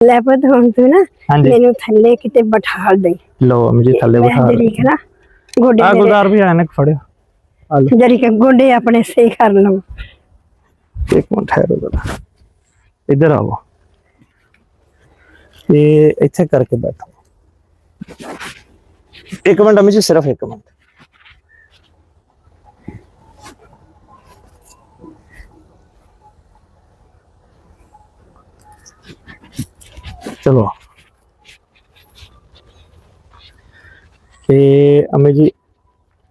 ਲੈ ਪੁੱਤ ਹੁਣ ਤੂੰ ਨਾ ਹਾਂਜੀ ਮੈਨੂੰ ਥੱਲੇ ਕਿਤੇ ਬਿਠਾ ਦੇ। ਲੋ ਅਮੀ जी थल्ले बिठा ਜਰੀ ਕੇ ਨਾ ਗੋਡੇ आ गुलदार भी ऐनक फड़ियो आ लो ਜਰੀ ਕੇ ਗੋਡੇ ਆਪਣੇ ਸਹੀ ਕਰ ਲਵਾਂ। एक मिनट ठहरो जरा इधर आओ ये इथे करके बैठो एक मिनट अम्मी जी सिर्फ एक मिनट चलो ਤੇ ਅਮੀ ਜੀ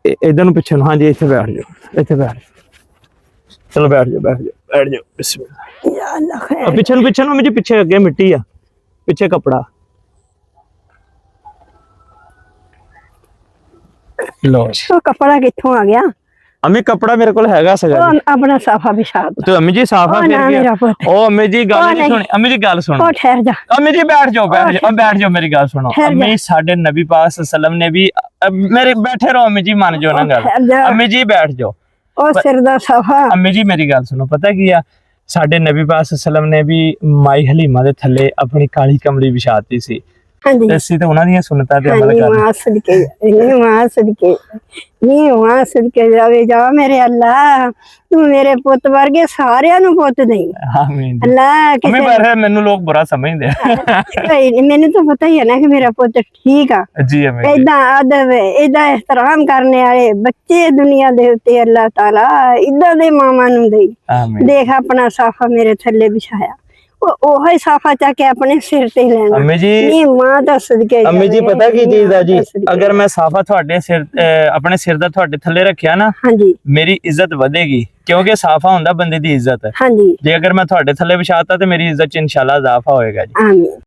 ਇਧਰ ਨੂੰ ਪਿੱਛੇ ਨੂੰ ਹਾਂਜੀ ਇੱਥੇ ਬੈਠ ਜਾਓ ਇੱਥੇ ਬੈਠ ਚਲੋ ਬੈਠ ਜਾਓ ਬਿਸਮਿਲ੍ਲਾ ਯਾ ਅੱਲਾਹ ਖੈਰ। ਪਿੱਛੇ ਨੂੰ ਅਮੀ ਜੀ ਪਿੱਛੇ ਅੱਗੇ ਮਿੱਟੀ ਆ ਪਿੱਛੇ ਕਪੜਾ ਲੋ ਉਹ ਕੱਪੜਾ ਕਿੱਥੋਂ ਆ ਗਿਆ? ਅਮੀ ਕਪੜਾ ਮੇਰੇ ਕੋਲ ਹੈਗਾ ਸਗਾ ਉਹ ਆਪਣਾ ਸਾਫਾ ਵਿਛਾ ਦੇ। ਤੇ ਅਮੀ ਜੀ ਸਾਫਾ ਫਿਰ ਮੇਰਾ ਪੁੱਤ। ਉਹ ਅਮੀ ਜੀ ਗੱਲ ਉਹ ਨਹੀਂ ਨਹੀਂ। ਸੁਣੀ ਅਮੀ ਜੀ ਗੱਲ ਸੁਣੋ ਉਹ ਠਹਿਰ ਜਾ। अम्मी जी बैठ जाओ मेरी गल सुनो ठहर जा। अम्मी साडे नबी पाक सल्लम ने भी मेरे बैठे रहो अम्मी जी मान जाओ ना गल ठहर जा। अम्मी जी बैठ जाओ ਉਹ ਸਿਰ ਦਾ ਸਾਫਾ अम्मी जी मेरी गल सुनो पता की आ साडे नबी पाक सल्लम ने भी माई हलीमा दे थल्ले अपनी काली कमली बिछाती सी ਹਾਂਜੀ ते ਅਸੀਂ ਤੇ ਉਹਨਾਂ ਦੀਆਂ ਸੁਨਨਤਾਂ ਤੇ ਅਮਲ ਕਰਨਾ ਮਾਂ ਸਦਕੇ ਨੀ ਮਾਂ ਸਦਕੇ ਜਾਵੇ ਜਾ ਮੇਰੇ ਅੱਲਾ ਤੂੰ ਮੇਰੇ ਪੁੱਤ ਵਰਗੇ ਸਾਰਿਆਂ ਨੂੰ ਪੁੱਤ ਦੇ ਆਮੀਨ ਜੀ ਅੱਲਾ ਅਮੀ ਪਰ ਮੈਨੂੰ ਲੋਕ ਬੁਰਾ ਸਮਝਦੇ ਆ ਮੈਨੂੰ ਤਾਂ ਪਤਾ ਹੀ ਹੈ ਨਾ ਕਿ ਮੇਰਾ ਪੁੱਤ ਠੀਕ ਆ। ਜੀ ਅਮੀ ਜੀ ਏਦਾਂ ਅਦਬ ਏਦਾਂ ਇਹਤਰਾਮ ਕਰਨੇ ਵਾਲੇ ਬੱਚੇ ਦੁਨੀਆ ਦੇ ਉੱਤੇ ਅੱਲਾਹ ਤਾਲਾ ਇਦਾਂ ਦੇ ਮਾਵਾਂ ਨੂੰ ਦੇ। ਆਮੀਨ ਦੇਖ ਆਪਣਾ ਸਾਫਾ ਮੇਰੇ ਥੱਲੇ ਵਿਛਾਇਆ ਉਹ ਹੀ ਸਾਫਾ ਚੱਕ ਕੇ ਆਪਣੇ ਸਿਰ ਤੇ ਲੈਣਾ। अम्मी जी ਨੀ ਮਾਂ ਦਾ ਸਦਕੇ अम्मी जी पता की चीज है जी अगर मैं साफा ਤੁਹਾਡੇ ਸਿਰ ਆਪਣੇ ਸਿਰ ਦਾ ਤੁਹਾਡੇ ਥੱਲੇ ਰੱਖਿਆ ਨਾ ਹਾਂਜੀ ਮੇਰੀ ਇੱਜ਼ਤ ਵਧੇਗੀ ਕਿਉਂਕਿ ਸਾਫਾ ਹੁੰਦਾ ਬੰਦੇ ਦੀ ਇੱਜ਼ਤ ਹੈ ਹਾਂਜੀ ਜੇ ਅਗਰ ਮੈਂ ਤੁਹਾਡੇ ਥੱਲੇ ਵਿਛਾਤਾ ਤੇ ਮੇਰੀ ਇੱਜ਼ਤ ਚ ਇਨਸ਼ਾਅੱਲਾ ਇਜ਼ਾਫਾ ਹੋਏਗਾ ਜੀ ਆਮੀਨ।